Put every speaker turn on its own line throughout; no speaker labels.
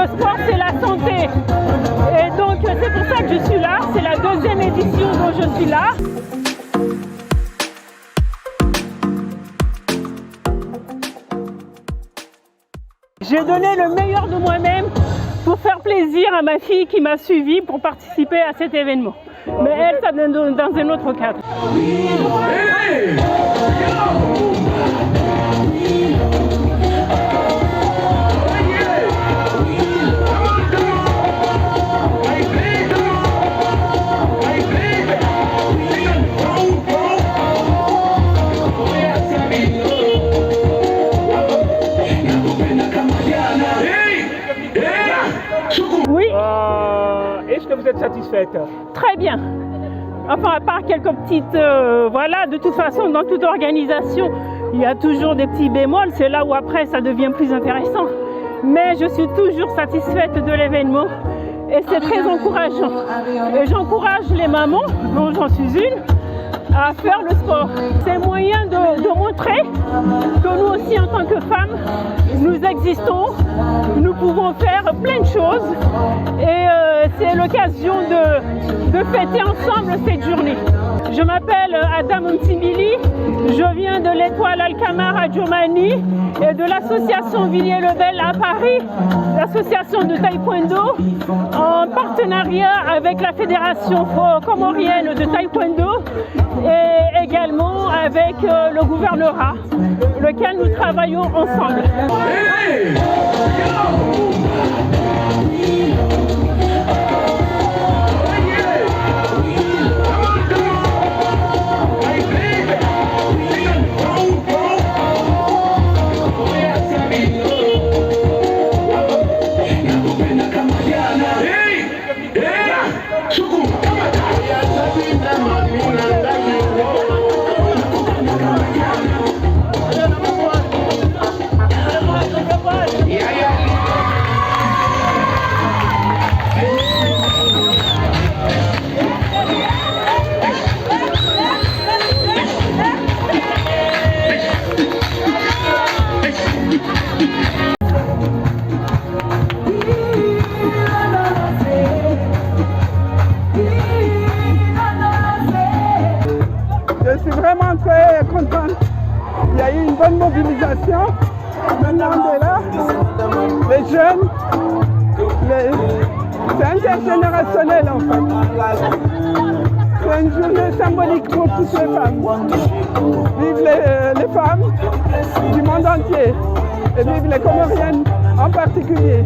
Le sport, c'est la santé. Et donc, c'est pour ça que je suis là. C'est la deuxième édition dont je suis là. J'ai donné le meilleur de moi-même pour faire plaisir à ma fille qui m'a suivi pour participer à cet événement. Mais elle, ça donne dans un autre cadre. Oui.
Est-ce que vous êtes satisfaite?
Très bien. Enfin, à part quelques petites... voilà, de toute façon, dans toute organisation, il y a toujours des petits bémols. C'est là où après, ça devient plus intéressant. Mais je suis toujours satisfaite de l'événement. Et c'est très encourageant. Et j'encourage les mamans, dont j'en suis une, à faire le sport. C'est un moyen de montrer que nous aussi, en tant que femmes, nous existons, nous pouvons faire plein de choses et c'est l'occasion de fêter ensemble cette journée. Je m'appelle Adam Mtsimbili, je viens de l'étoile Alkamar à Djomani et de l'association Villiers-le-Bel à Paris, l'association de taekwondo, en partenariat avec la fédération comorienne de taekwondo et également avec le gouvernorat, lequel nous travaillons ensemble.
Je suis vraiment très contente. Il y a eu une bonne mobilisation. Maintenant, on est là. Les jeunes, c'est intergénérationnel en fait. C'est une journée symbolique pour toutes les femmes. Vive les femmes du monde entier et vive les Comoriennes en particulier.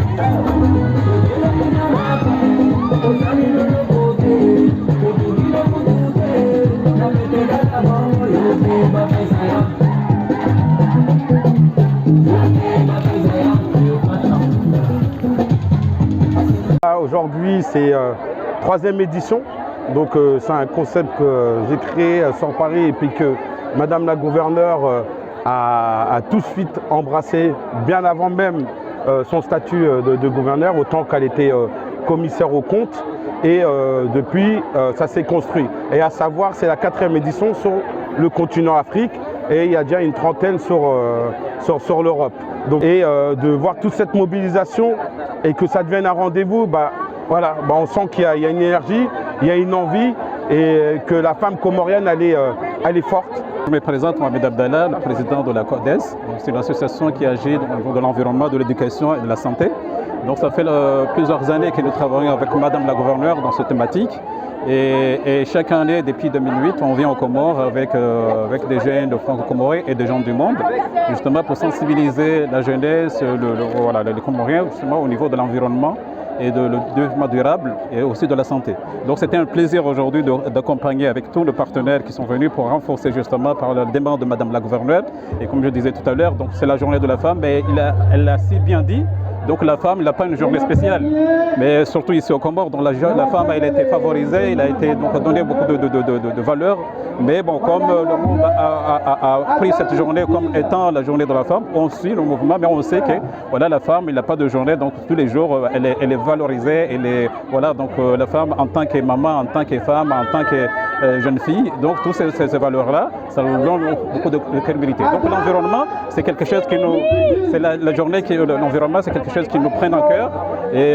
Aujourd'hui, c'est troisième édition. Donc c'est un concept que j'ai créé sur Paris et puis que Madame la gouverneure a tout de suite embrassé bien avant même son statut de gouverneur, autant qu'elle était commissaire aux comptes. Et depuis, ça s'est construit. Et à savoir, c'est la 4e édition sur le continent Afrique et il y a déjà une trentaine sur l'Europe. Et de voir toute cette mobilisation et que ça devienne un rendez-vous, voilà, on sent qu'il y a une énergie, il y a une envie et que la femme comorienne, elle est forte.
Je me présente Mohamed Abdallah, le président de la CODES. C'est une association qui agit au niveau de l'environnement, de l'éducation et de la santé. Donc ça fait plusieurs années que nous travaillons avec Madame la gouverneure dans cette thématique. Et chaque année, depuis 2008, on vient aux Comores avec des jeunes de franco-comorais et des gens du monde, justement pour sensibiliser la jeunesse, les Comoriens, justement au niveau de l'environnement et de le développement durable et aussi de la santé. Donc c'était un plaisir aujourd'hui d'accompagner avec tous nos partenaires qui sont venus pour renforcer justement par la demande de Madame la gouverneure. Et comme je disais tout à l'heure, donc c'est la journée de la femme, mais elle l'a si bien dit. Donc la femme n'a pas une journée spéciale, mais surtout ici au Comores, donc la femme elle a été favorisée, il a été donc donné beaucoup de valeur. Mais bon, comme le monde a pris cette journée comme étant la journée de la femme, on suit le mouvement, mais on sait que voilà, la femme il n'a pas de journée, donc tous les jours elle est valorisée. Donc la femme en tant que maman, en tant que femme, en tant que jeunes filles. Donc toutes ces valeurs-là, ça nous donne beaucoup de crédibilité. Donc l'environnement, c'est quelque chose qui nous... C'est la journée qui... L'environnement, c'est quelque chose qui nous prend en cœur. Et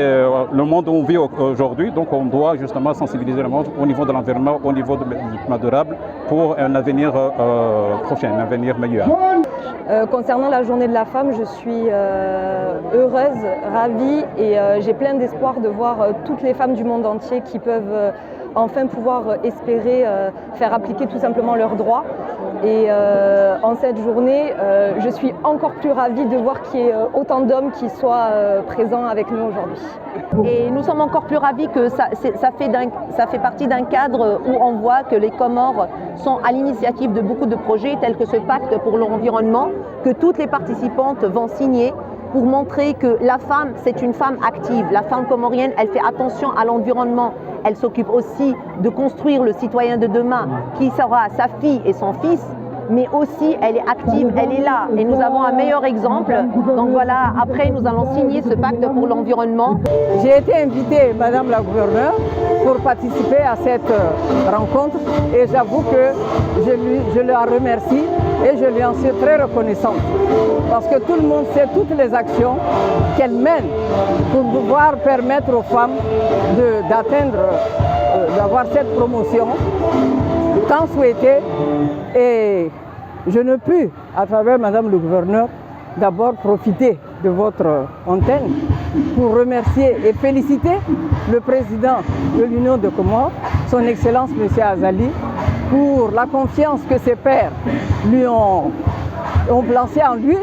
le monde où on vit aujourd'hui, donc on doit justement sensibiliser le monde au niveau de l'environnement, au niveau du développement durable pour un avenir prochain, un avenir meilleur.
Concernant la journée de la femme, je suis heureuse, ravie et j'ai plein d'espoir de voir toutes les femmes du monde entier qui peuvent enfin pouvoir espérer faire appliquer tout simplement leurs droits. Et en cette journée, je suis encore plus ravie de voir qu'il y ait autant d'hommes qui soient présents avec nous aujourd'hui.
Et nous sommes encore plus ravis que ça fait partie d'un cadre où on voit que les Comores sont à l'initiative de beaucoup de projets tels que ce pacte pour l'environnement que toutes les participantes vont signer pour montrer que la femme, c'est une femme active. La femme comorienne, elle fait attention à l'environnement. Elle s'occupe aussi de construire le citoyen de demain qui sera sa fille et son fils, mais aussi elle est active, elle est là. Et nous avons un meilleur exemple. Donc voilà, après nous allons signer ce pacte pour l'environnement.
J'ai été invitée, Madame la gouverneure, pour participer à cette rencontre et j'avoue que je la remercie et je lui en suis très reconnaissante. Parce que tout le monde sait toutes les actions qu'elle mène pour pouvoir permettre aux femmes d'atteindre, d'avoir cette promotion tant souhaitée. Et je ne puis, à travers Madame le gouverneur, d'abord profiter de votre antenne pour remercier et féliciter le président de l'Union de Comores, son Excellence M. Azali, pour la confiance que ses pairs lui ont placée en lui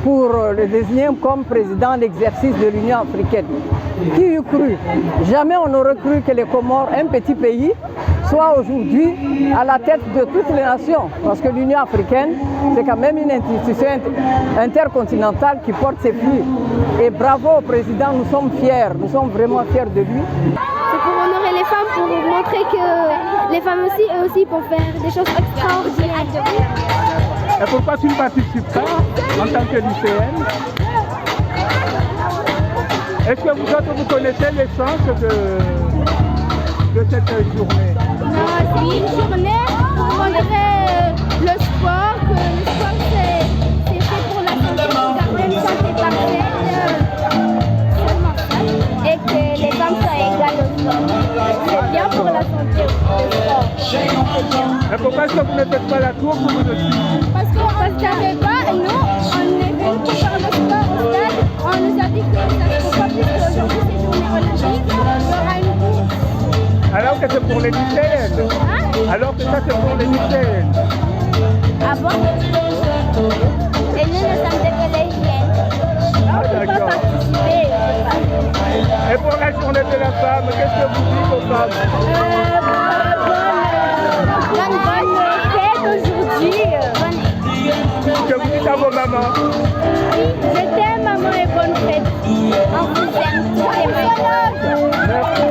pour le désigner comme président de l'exercice de l'Union africaine. Qui eût cru? Jamais on n'aurait cru que les Comores, un petit pays, soit aujourd'hui à la tête de toutes les nations. Parce que l'Union africaine, c'est quand même une institution intercontinentale qui porte ses flux. Et bravo au président, nous sommes fiers, nous sommes vraiment fiers de lui.
C'est pour honorer les femmes, pour montrer que les femmes aussi, eux aussi, peuvent faire des choses extraordinaires.
Et pourquoi tu ne participes pas en tant que lycéenne? Est-ce que vous connaissez l'essence de cette journée?
C'est une journée pour montrer le sport, que le sport c'est fait pour la santé, pour garder une santé parfaite, seulement ça, et que les femmes soient égales aux hommes. C'est bien pour la santé, le sport.
Et pourquoi est-ce que vous ne faites pas la course vous aussi?
Parce qu'on ne savait pas, nous, on est venus pour faire le sport au stade, on nous a dit que ça ne faut pas plus qu'aujourd'hui c'est journée olympique, il y aura une course.
Alors que c'est pour les lycéennes. Alors que ça c'est pour les lycéennes.
Ah bon? Et nous sommes des collégiennes. On ne peut pas participer.
Et pour la journée de la femme, qu'est-ce que vous dites aux femmes?
Bonne fête aujourd'hui.
Que vous dites à vos mamans?
Oui, je t'aime maman et bonne fête. On vous aime tous les matins.
Merci.